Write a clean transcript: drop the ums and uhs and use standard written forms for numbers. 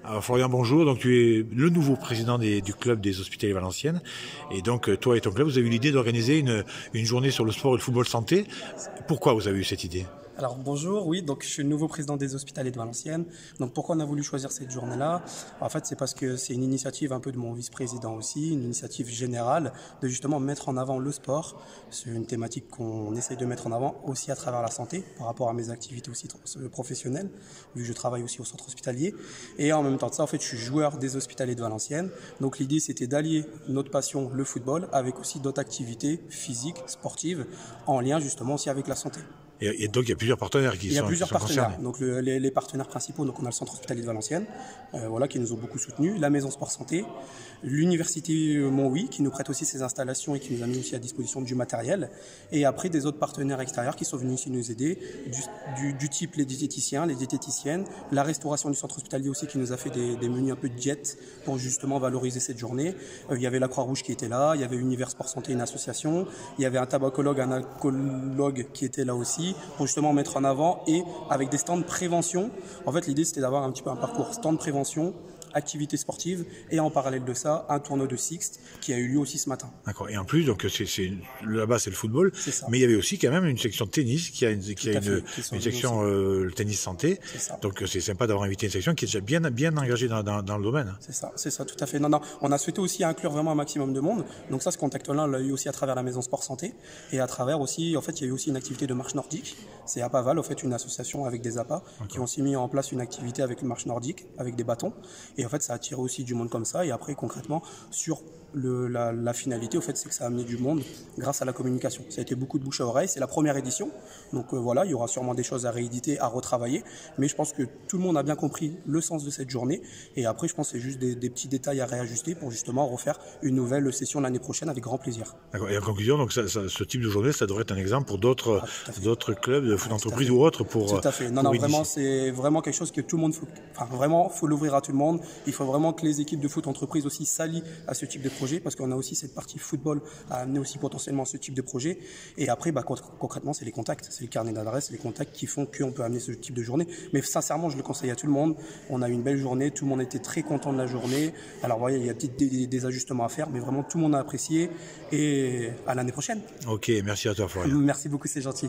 Alors, Florian, bonjour. Donc, tu es le nouveau président du club des Hospitaliers Valenciennes. Et donc, toi et ton club, vous avez eu l'idée d'organiser une journée sur le sport et le football santé. Pourquoi vous avez eu cette idée? Alors bonjour, oui, donc je suis le nouveau président des Hospitaliers de Valenciennes. Donc pourquoi on a voulu choisir cette journée-là? En fait, c'est parce que c'est une initiative un peu de mon vice-président aussi, une initiative générale de justement mettre en avant le sport. C'est une thématique qu'on essaye de mettre en avant aussi à travers la santé, par rapport à mes activités aussi professionnelles, vu que je travaille aussi au centre hospitalier. Et en même temps de ça, en fait, je suis joueur des Hospitaliers de Valenciennes. Donc l'idée, c'était d'allier notre passion, le football, avec aussi d'autres activités physiques, sportives, en lien justement aussi avec la santé. Et donc, il y a plusieurs partenaires qui sont partenaires. concernés. Donc les partenaires principaux, donc on a le centre hospitalier de Valenciennes, qui nous ont beaucoup soutenus, la maison sport santé, l'université Montlouis qui nous prête aussi ses installations et qui nous a mis aussi à disposition du matériel, et après des autres partenaires extérieurs qui sont venus ici nous aider, du type les diététiciens, les diététiciennes, la restauration du centre hospitalier aussi qui nous a fait des menus un peu de diète pour justement valoriser cette journée. Il y avait la Croix-Rouge qui était là, il y avait Univers Sport Santé, une association, il y avait un tabacologue, un alcoologue qui était là aussi, pour justement mettre en avant, et avec des stands de prévention. En fait, l'idée, c'était d'avoir un petit peu un parcours stand de prévention, activités sportives, et en parallèle de ça, un tournoi de Sixte qui a eu lieu aussi ce matin. D'accord. Et en plus, donc là-bas, c'est le football, mais il y avait aussi quand même une section de tennis qui a une section le tennis santé. Donc c'est sympa d'avoir invité une section qui est déjà bien engagée dans le domaine. C'est ça, tout à fait. Non, on a souhaité aussi inclure vraiment un maximum de monde. Donc ça, ce contact-là, on l'a eu aussi à travers la maison sport santé, et à travers aussi, en fait, il y a eu aussi une activité de marche nordique. C'est Apaval, en fait, une association avec des APA qui ont aussi mis en place une activité avec une marche nordique, avec des bâtons. Et en fait, ça a attiré aussi du monde comme ça. Et après, concrètement, sur la finalité, au fait, c'est que ça a amené du monde grâce à la communication. Ça a été beaucoup de bouche à oreille. C'est la première édition. Donc voilà, il y aura sûrement des choses à rééditer, à retravailler. Mais je pense que tout le monde a bien compris le sens de cette journée. Et après, je pense que c'est juste des petits détails à réajuster pour justement refaire une nouvelle session l'année prochaine avec grand plaisir. D'accord. Et en conclusion, donc ce type de journée, ça devrait être un exemple pour d'autres clubs de foot d'entreprise ou autres pour. Tout à fait. Non, vraiment, c'est vraiment quelque chose que tout le monde faut l'ouvrir à tout le monde. Il faut vraiment que les équipes de foot entreprise aussi s'allient à ce type de projet, parce qu'on a aussi cette partie football à amener aussi potentiellement ce type de projet. Et après, concrètement, c'est les contacts, c'est le carnet d'adresses, les contacts qui font qu'on peut amener ce type de journée. Mais sincèrement, je le conseille à tout le monde. On a eu une belle journée, tout le monde était très content de la journée. Alors, vous voyez, il y a peut-être des ajustements à faire, mais vraiment tout le monde a apprécié. Et à l'année prochaine. Ok, merci à toi, Florian. Merci beaucoup, c'est gentil.